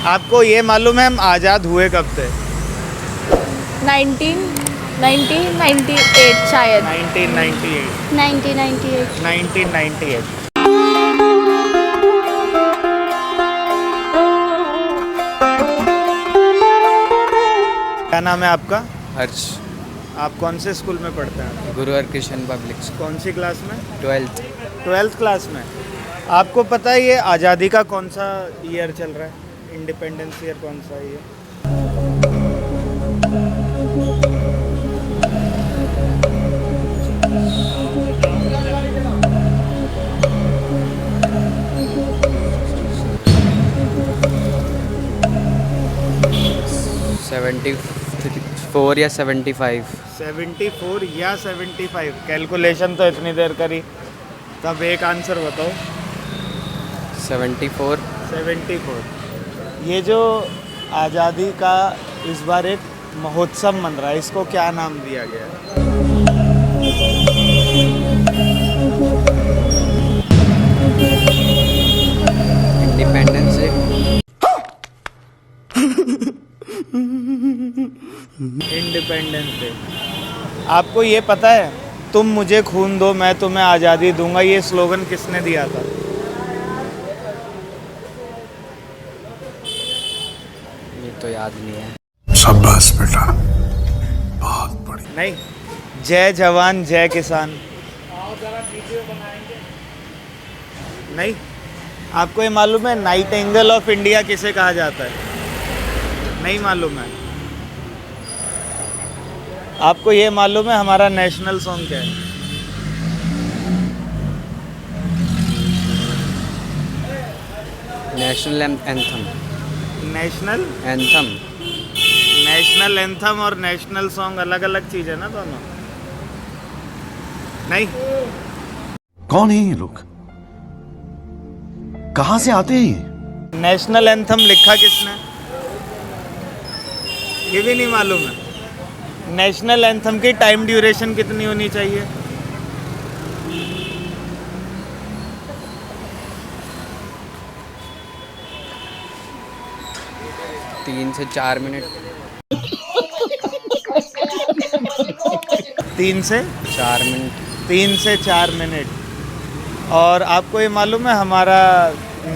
आपको ये मालूम है हम आज़ाद हुए कब थे? 1998 शायद। 1998। 1998। 1998। क्या नाम है आपका? हर्ष। आप कौन से स्कूल में पढ़ते हैं? गुरु हरकृष्ण पब्लिक स्कूल। कौन सी क्लास में? 12th। 12th क्लास में। आपको पता है ये आज़ादी का कौन सा ईयर चल रहा है? इंडिपेंडेंस ईयर कौन सा है ये? सेवेंटी 4 या 75। 74 या 75। कैलकुलेशन तो इतनी देर करी, तब एक आंसर बताओ। 74। 74। ये जो आज़ादी का इस बार एक महोत्सव मन रहा है, इसको क्या नाम दिया गया है? Independence day. Independence day. आपको ये पता है तुम मुझे खून दो मैं तुम्हें आज़ादी दूंगा, ये स्लोगन किसने दिया था? ये तो याद नहीं है। शाबाश बेटा, बहुत बढ़िया। नहीं, जय जवान जय किसान। नहीं, आपको ये मालूम है नाइटिंगेल ऑफ इंडिया किसे कहा जाता है? नहीं मालूम है? आपको ये मालूम है हमारा नेशनल सॉन्ग क्या है? National anthem. National anthem. National anthem और नेशनल सॉन्ग अलग अलग चीज़ है ना दोनों? नहीं। कौन है ये लोग? कहां से आते हैं ये? नेशनल एंथम लिखा किसने? ये भी नहीं मालूम है? नेशनल एंथम की टाइम ड्यूरेशन कितनी होनी चाहिए? तीन से 4 मिनट। 3 से 4 मिनट। 3 से 4 मिनट। और आपको ये मालूम है हमारा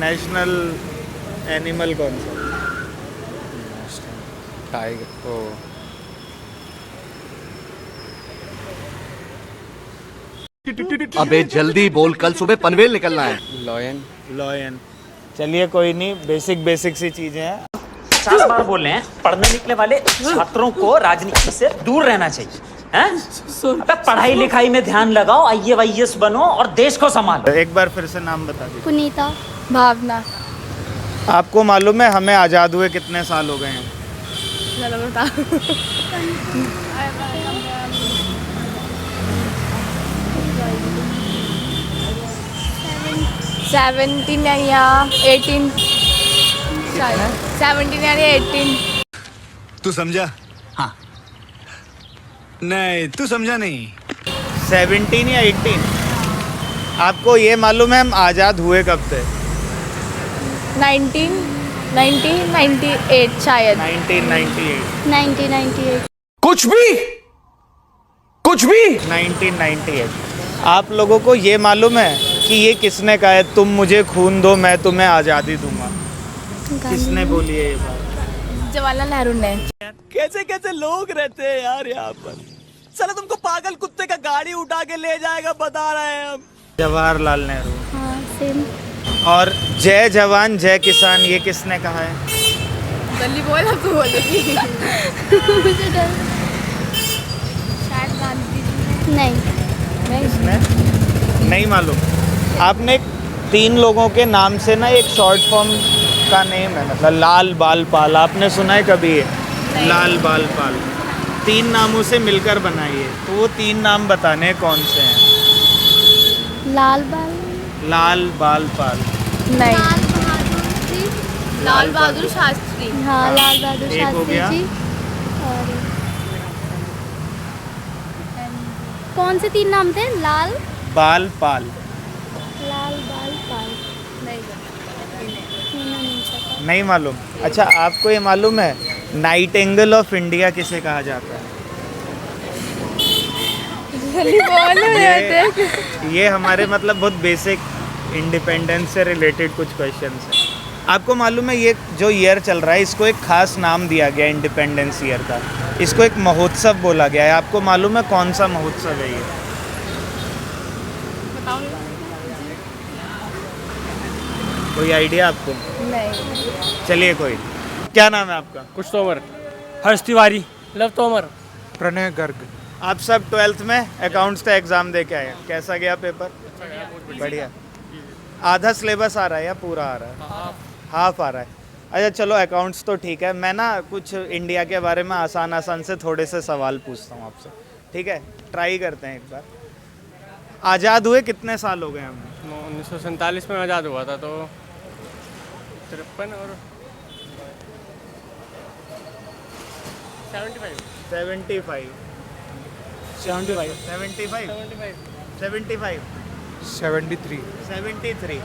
नेशनल एनिमल कौन सा? टाइगर। ओ अबे जल्दी बोल, कल सुबह पनवेल निकलना है। लॉयन। लॉयन। चलिए कोई नहीं, बेसिक सी चीज़ें हैं। 50 बार बोल रहे हैं पढ़ने निकले वाले छात्रों को राजनीति से दूर रहना चाहिए हैं? अबे पढ़ाई लिखाई में ध्यान लगाओ, IAS बनो और देश को संभालो। एक बार फिर से नाम बता दीजिए। पुनीता। भावना। आपको मालूम है हमें आज़ाद हुए कितने साल हो गए हैं? चलो बता। 17 या 18 शायद। 17 या 18। तू समझा? हाँ। नहीं, तू समझा नहीं। 17 या 18। आपको ये मालूम है हम आज़ाद हुए कब थे? 1998 शायद। 1998। 1998। कुछ भी 1998। आप लोगों को ये मालूम है कि ये किसने कहा है तुम मुझे खून दो मैं तुम्हें आज़ादी दूंगा? किसने बोली है ये बात? जवाहरलाल नेहरू ने। कैसे कैसे लोग रहते हैं यार यहाँ पर। साला तुमको पागल कुत्ते का गाड़ी उठा के ले जाएगा, बता रहे हैं हम। जवाहरलाल नेहरू। हाँ सेम। और जय जवान जय किसान ये किसने कहा है? जल्दी बोल, अब तू बोलेगी। मुझे डर। शायद गांधी जी। नहीं। किसने? नहीं मालूम? आपने 3 लोगों के नाम से ना एक शॉर्ट फॉर्म का नेम है, मतलब लाल बाल पाल, आपने सुना है कभी ये? लाल बाल पाल 3 नामों से मिलकर बनाइए, तो वो 3 नाम बताने कौन से हैं? लाल बाल। लाल बाल पाल। नहीं। बहादुर। लाल बहादुर शास्त्री। हाँ लाल बहादुर एक हो शास्त्री गया। जी। और कौन से 3 नाम थे? लाल बाल पाल। लाल बाल पाल। नहीं। नहीं पता। नहीं मालूम। अच्छा, आपको ये मालूम है नाइटिंगेल ऑफ इंडिया किसे कहा जाता है? जल्दी बोलो यार। ये हमारे मतलब बहुत बेसिक इंडिपेंडेंस से रिलेटेड कुछ क्वेश्चंस हैं। आपको मालूम है ये जो ईयर चल रहा है इसको एक खास नाम दिया गया है इंडिपेंडेंस ईयर का। इसको एक महोत्सव बोला गया है। आपको मालूम है कौन सा महोत्सव है ये? बताओ। कोई आइडिया आपको? नहीं। चलिए कोई। क्या नाम है आपका? कुछ तोमर, हर्ष तिवारी, लव तोमर, प्रणय गर्ग। आप सब 12th में अकाउंट्स का एग्ज़ाम दे के आए हैं। कैसा गया पेपर? बढ़िया। आधा सिलेबस आ रहा है या पूरा आ रहा है? हाफ आ रहा है। अच्छा चलो, अकाउंट्स तो ठीक है। मैं ना कुछ इंडिया के बारे में आसान आसान से थोड़े से सवाल पूछता हूँ आपसे, ठीक है? ट्राई करते हैं एक बार। आज़ाद हुए कितने साल हो गए हमें? 1947 में आज़ाद हुआ था, तो 53 और 75 75 75 75 73। 73।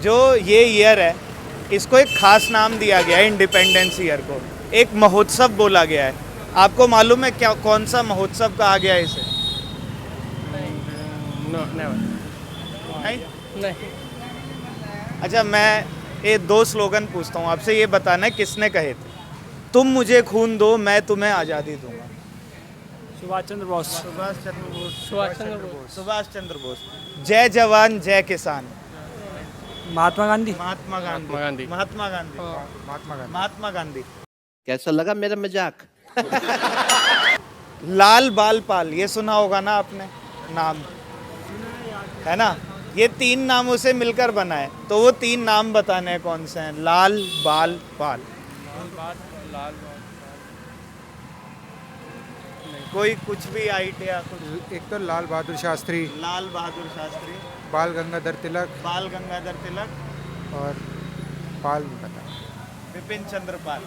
जो ये ईयर है इसको एक खास नाम दिया गया है इंडिपेंडेंस ईयर को। एक महोत्सव बोला गया है। आपको मालूम है क्या कौन सा महोत्सव कहा गया है इसे? नो नेवर नहीं? नहीं। अच्छा, मैं ये 2 स्लोगन पूछता हूँ आपसे, ये बताना है किसने कहे थे। तुम मुझे खून दो, मैं तुम्हें आज़ादी दूंगा। सुभाष चंद्र बोस। सुभाष चंद्र बोस। सुभाष चंद्र बोस। सुभाष चंद्र बोस। जय जवान जय किसान। महात्मा गांधी। महात्मा गांधी। महात्मा गांधी। महात्मा गांधी। कैसा लगा मेरा मजाक? लाल बाल पाल, ये सुना होगा ना आपने नाम, है ना? ये 3 नामों से मिलकर बना है, तो वो 3 नाम बताने हैं कौन से हैं? लाल बाल पाल। कोई कुछ भी आइडिया? कुछ? एक तो लाल बहादुर शास्त्री, लाल बहादुर शास्त्री, बाल गंगाधर तिलक बाल गंगाधर तिलक और पाल नहीं पता। विपिन चंद्र पाल।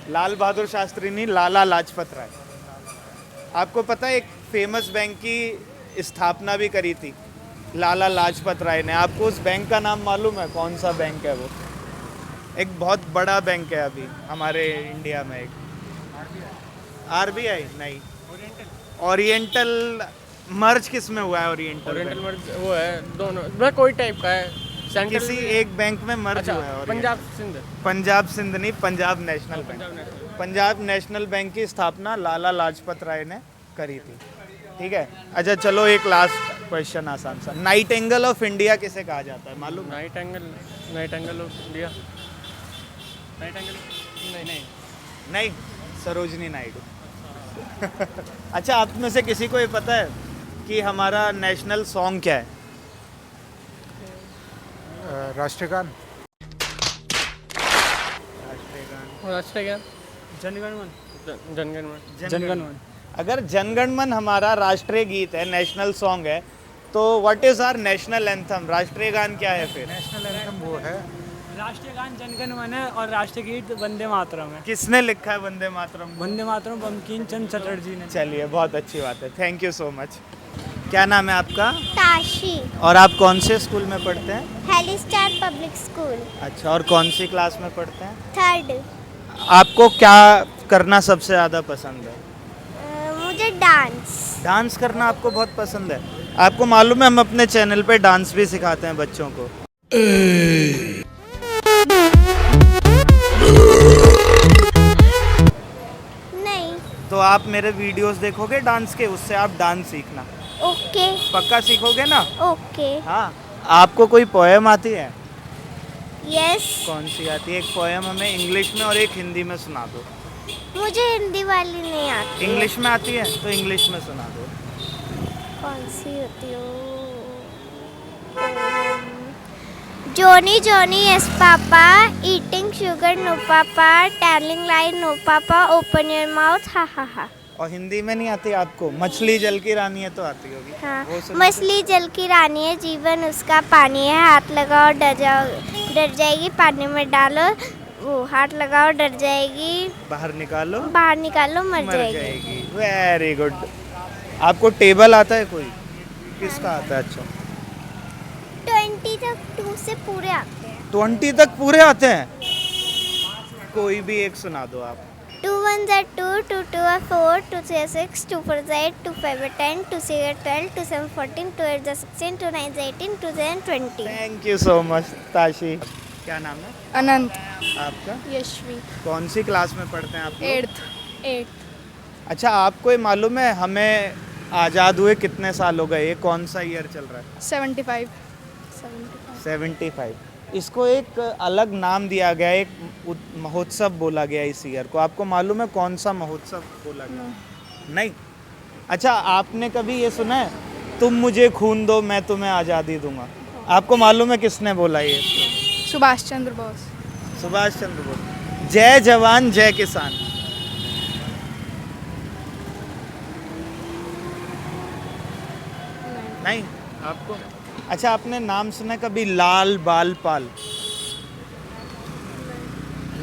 लाल बहादुर शास्त्री नहीं, लाला लाजपत राय। आपको पता है एक फेमस बैंक की स्थापना भी करी थी लाला लाजपत राय ने। आपको उस बैंक का नाम मालूम है? कौन सा बैंक है वो? एक बहुत बड़ा बैंक है अभी हमारे इंडिया में। एक आरबीआई नहीं, ओरिएंटल मर्ज किस में हुआ है? Oriental bank? वो है दोनों, मतलब कोई टाइप का है। सेंट्रल किसी एक बैंक में मर्ज हुआ है। पंजाब सिंध। पंजाब सिंध नहीं, Punjab national bank. Punjab national bank की स्थापना लाला लाजपत राय ने करी थी, ठीक है? अच्छा चलो, एक लास्ट क्वेश्चन आसान सा। नाइटिंगेल ऑफ इंडिया किसे कहा जाता है मालूम? Night angle of India. Night angle नहीं। नहीं, सरोजनी नायडू। अच्छा, आप में से किसी को ये पता है कि हमारा नेशनल सॉन्ग क्या है? राष्ट्रगान। राष्ट्रगान जनगण मन। जनगण मन। अगर जनगण मन हमारा राष्ट्रीय गीत है, नेशनल सॉन्ग है, तो what is our national anthem? राष्ट्रीय गान क्या है फिर? नेशनल एंथम वो है, राष्ट्रीय गान जनगण मन है और राष्ट्रीय गीत वंदे मातरम है। किसने लिखा है वंदे मातरम? वंदे मातरम बंकिम चंद्र चटर्जी ने। चलिए, बहुत अच्छी बात है, थैंक यू सो मच। क्या नाम है आपका? ताशी। और आप कौन से स्कूल में पढ़ते हैं? हेली स्टार पब्लिक स्कूल, अच्छा, और कौन सी क्लास में पढ़ते हैं? 3rd। आपको क्या करना सबसे ज़्यादा पसंद है? मुझे डांस। डांस करना आपको बहुत पसंद है। आपको मालूम है हम अपने चैनल पे डांस भी सिखाते हैं बच्चों को। नहीं। तो आप मेरे वीडियोस देखोगे डांस के, उससे आप डांस सीखना। ओके। पक्का सीखोगे ना? ओके। हाँ। आपको कोई पोएम आती है? यस। कौन सी आती है? एक पोएम हमें इंग्लिश में और एक हिंदी में सुना दो। मुझे हिंदी वाली नहीं आती। इंग्लिश में आती है तो इंग्लिश में सुना दो। कौन सी होती हो? Johnny, Johnny, yes papa, eating sugar no papa, telling lie no papa, open your mouth, ha ha ha। और हिंदी में नहीं आती आपको? मछली जल की रानी है तो आती होगी। हाँ, वो सुनो। मछली जल की रानी है, जीवन उसका पानी है, हाथ लगाओ डर जाएगी, पानी में डालो, वो हाथ लगाओ डर जाएगी, बाहर निकालो मर जाएगी। Very good. आपको टेबल आता है कोई? किसका आता है? अच्छा, 20 तक 2 से पूरे आते हैं। 20 तक पूरे आते हैं? कोई भी एक सुना दो आप। 2 1s are 2, 2 2 are 4, 2 3 are 6, 2 4 is 8, 2 5 are 10, 2 6 are 12, 2 7 14, 2 8 are 16, 2 9 is 18, 2 7 20. Thank you so much Tashi. क्या नाम है अनंत आपका? यशवी कौन सी क्लास में पढ़ते हैं आप लोग? 8th अच्छा, आपको ये मालूम है हमें आज़ाद हुए कितने साल हो गए? ये कौन सा ईयर चल रहा है? 75 75। इसको एक अलग नाम दिया गया है, एक महोत्सव बोला गया इस ईयर को। आपको मालूम है कौन सा महोत्सव बोला गया? नहीं। अच्छा, आपने कभी ये सुना है तुम मुझे खून दो मैं तुम्हें आज़ादी दूंगा? आपको मालूम है किसने बोला ये? सुभाष चंद्र बोस सुभाष चंद्र बोस। जय जवान जय किसान। नहीं आपको? अच्छा, आपने नाम सुना है कभी लाल बाल पाल?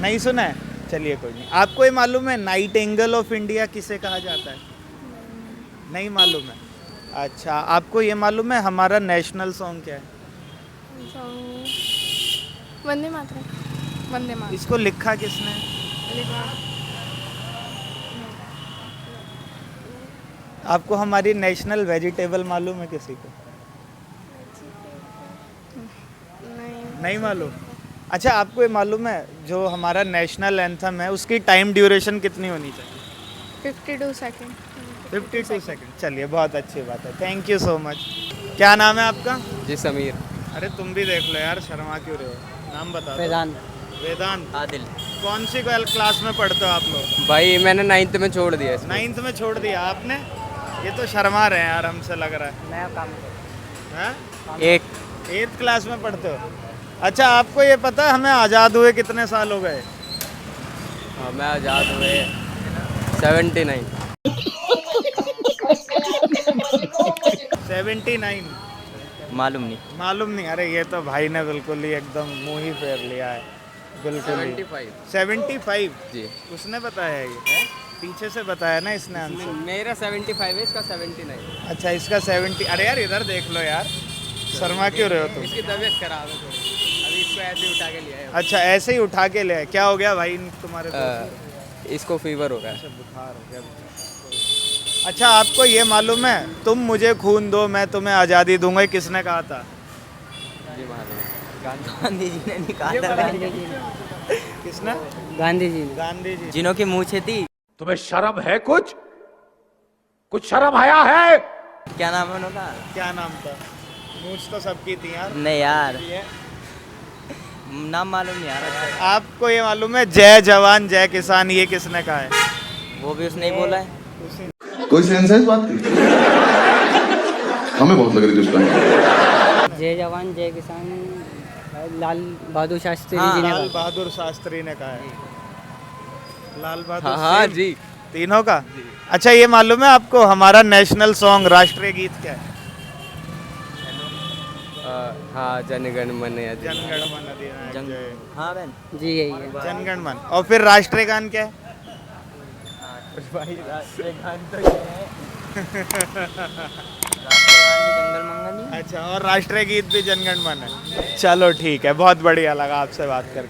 नहीं सुना है? चलिए कोई नहीं। आपको ये मालूम है नाइट एंगल ऑफ इंडिया किसे कहा जाता है? नहीं मालूम है? अच्छा, आपको ये मालूम है हमारा नेशनल सॉन्ग क्या है? वंदे मातरम वंदे मातरम इसको लिखा किसने? आपको हमारी नेशनल वेजिटेबल मालूम है किसी को? नहीं मालूम? अच्छा, आपको ये मालूम है जो हमारा नेशनल एंथम है उसकी टाइम ड्यूरेशन कितनी होनी चाहिए? 52 सेकंड 52 सेकंड। चलिए, बहुत अच्छी बात है, थैंक यू सो मच। क्या नाम है आपका? जी समीर। अरे तुम भी देख लो यार, शर्मा क्यों रहे हो? नाम बता दो। वेदांत। वेदांत। आदिल। कौन सी क्लास में पढ़ते हो आप लोग? भाई मैंने 9th में छोड़ दिया इसको। 9th में छोड़ दिया आपने? ये तो शर्मा रहे हैं यार, हमसे लग रहा है। नया काम हैं? 8th क्लास में पढ़ते हो? अच्छा, आपको ये पता है हमें आज़ाद हुए कितने साल हो गए? मैं आज़ाद हुए 79। 79? मालूम नहीं। मालूम नहीं? अरे ये तो भाई ने बिल्कुल ही एकदम मुंह ही फेर लिया है, बिल्कुल ही। 75 जी। उसने बताया ये? पीछे से बताया ना इसने आंसर। मेरा 75 है, इसका 79। अच्छा, इसका 70। अरे यार इधर देख लो यार, शर्मा क्यों रहे हो तुम? इसकी तबीयत खराब है थोड़ी, अभी इसको ऐसे ही उठा के लिया है। अच्छा, ऐसे ही उठा के ले आए? क्या हो गया भाई तुम्हारे दोस्त? इसको फीवर हो रहा है। बुखार हो गया। अच्छा, आपको ये मालूम है तुम मुझे खून दो मैं तुम्हें आज़ादी दूंगा, ये किसने कहा था? जी मालूम। गांधी जी ने निकाला था। किसने? गांधी जी गांधी जी। जिन्हों की मूछें थी। तुम्हें शर्म है? कुछ शर्म आया है? क्या नाम है उनका? क्या नाम था? मूछ तो सबकी थी यार। नहीं यार, नाम मालूम नहीं यार। आपको ये मालूम है जय जवान जय किसान ये किसने कहा है? वो भी उसने ही बोला है। कोई सेंस है इस बात की? हमें बहुत लग रही थी उस टाइम। जय जवान जय किसान लाल बहादुर शास्त्री जी ने। लाल बहादुर शास्त्री ने कहा है। लाल बहादुर। हाँ जी। तीनों का? अच्छा, ये मालूम है आपको हमारा नेशनल सॉन्ग राष्ट्रीय गीत क्या है? हाँ, जनगण मन अधिनायक। जनगण मन अधिनायक जय। हाँ बहन जी, यही है जनगण मन। और फिर राष्ट्रीय गान क्या है? भाई राष्ट्रीय गान तो ये है। राष्ट्रीय गान भी जंगल मंगल ही। अच्छा, और राष्ट्रीय गीत भी जनगण मन है। चलो ठीक है, बहुत बढ़िया लगा आपसे बात करके।